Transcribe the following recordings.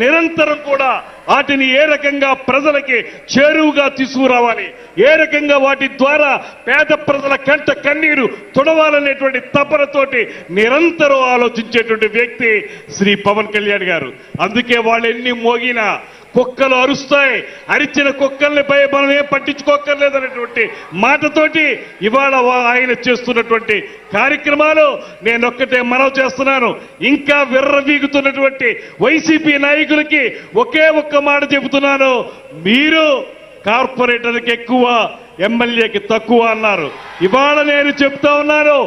నిరంతరం కూడా వాటిని ఏ రకంగా ప్రజలకి చేరువుగా తీసుకురావాలి, ఏ రకంగా వాటి ద్వారా పేద ప్రజల కంట కన్నీరు తుడవాలనేటువంటి తపనతోటి నిరంతరం ఆలోచించేటువంటి వ్యక్తి శ్రీ పవన్ కళ్యాణ్ గారు. అందుకే వాళ్ళు ఎన్ని మోగినా కుక్కలు అరుస్తాయి, అరిచిన కుక్కల్ని మనం ఏం పట్టించుకోక్కర్లేదనేటువంటి మాటతోటి ఇవాళ ఆయన చేస్తున్నటువంటి కార్యక్రమాలు నేనొక్కటే మనవి చేస్తున్నాను. ఇంకా విర్రవీగుతున్నటువంటి వైసీపీ నాయకులకి ఒకే ఒక్క మాట చెబుతున్నాను, మీరు కార్పొరేటర్కి ఎక్కువ, ఎమ్మెల్యేకి తక్కువ అన్నారు. ఇవాళ నేను చెప్తా ఉన్నాను,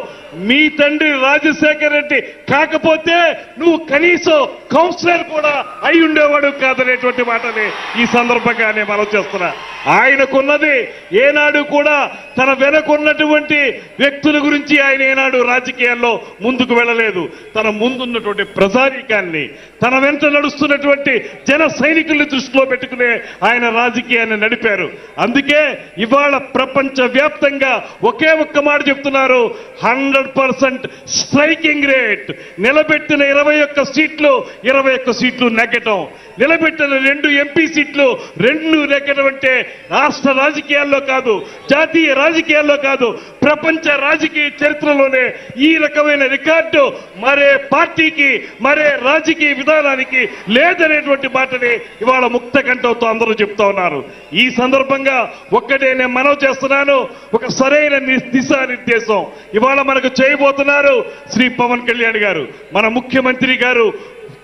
మీ తండ్రి రాజశేఖర్ రెడ్డి కాకపోతే నువ్వు కనీసం కౌన్సిలర్ కూడా అయి ఉండేవాడు కాదనేటువంటి మాటని ఈ సందర్భంగానే మనం చేస్తున్నా. ఆయనకున్నది ఏనాడు కూడా తన వెనకున్నటువంటి వ్యక్తుల గురించి ఆయన ఏనాడు రాజకీయాల్లో ముందుకు వెళ్ళలేదు. తన ముందున్నటువంటి ప్రజానీకాన్ని, తన వెంట నడుస్తున్నటువంటి జన సైనికుల్ని దృష్టిలో పెట్టుకునే ఆయన రాజకీయాన్ని నడిపారు. అందుకే ఇవాళ ప్రపంచ వ్యాప్తంగా ఒకే ఒక్క మాట చెప్తున్నారు, 100% స్ట్రైకింగ్ రేట్. నిలబెట్టిన 21 సీట్లు 21 సీట్లు నెగ్గటం, నిలబెట్టిన 2 ఎంపీ సీట్లు 2 నెగ్గటం అంటే రాష్ట్ర రాజకీయాల్లో కాదు, జాతీయ రాజకీయాల్లో కాదు, ప్రపంచ రాజకీయ చరిత్రలోనే ఈ రకమైన రికార్డు మరే పార్టీకి, మరే రాజకీయ విధానానికి లేదనేటువంటి మాటని ఇవాళ ముక్త కంఠంతో అందరూ చెప్తా ఉన్నారు. ఈ సందర్భంగా ఒక్కటే నేను మనవి చేస్తున్నాను, ఒక సరైన దిశానిర్దేశం ఇవాళ మనకు చేయబోతున్నారు శ్రీ పవన్ కళ్యాణ్ గారు. మన ముఖ్యమంత్రి గారు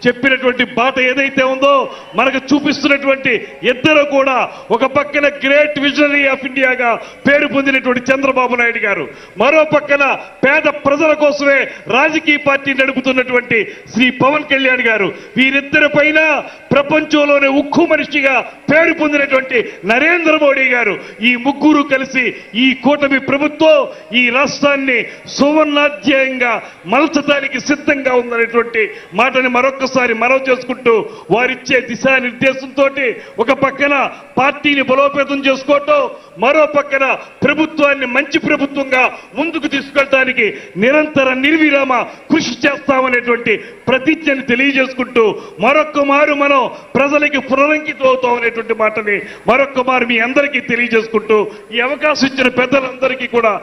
చెప్పినటువంటి బాట ఏదైతే ఉందో, మనకు చూపిస్తున్నటువంటి ఇద్దరు కూడా, ఒక పక్కన గ్రేట్ విజనరీ ఆఫ్ ఇండియాగా పేరు పొందినటువంటి చంద్రబాబు నాయుడు గారు, మరో పక్కన పేద ప్రజల కోసమే రాజకీయ పార్టీ నడుపుతున్నటువంటి శ్రీ పవన్ కళ్యాణ్ గారు. వీరిద్దరి పైన ప్రపంచంలోనే ఉక్కు మనిషిగా పేరు పొందినటువంటి నరేంద్ర మోడీ గారు, ఈ ముగ్గురు కలిసి ఈ కూటమి ప్రభుత్వం ఈ రాష్ట్రాన్ని సువర్ణాధ్యాయంగా మలచడానికి సిద్ధంగా ఉందనేటువంటి మాటని మరొకసారి మనవి చేసుకుంటూ, వారిచ్చే దిశానిర్దేశంతో ఒక పక్కన పార్టీని బలోపేతం చేసుకోవటం, మరో పక్కన ప్రభుత్వాన్ని మంచి ప్రభుత్వంగా ముందుకు తీసుకెళ్ళడానికి నిరంతర నిర్విరామ కృషి చేస్తామనేటువంటి ప్రతిజ్ఞని తెలియజేసుకుంటూ, మరొక్క మారు మనం ప్రజలకి పునరంకితం అవుతాం అనేటువంటి మాటని మరొక్క మారు మీ అందరికీ తెలియజేసుకుంటూ, ఈ అవకాశం ఇచ్చిన పెద్దలందరికీ కూడా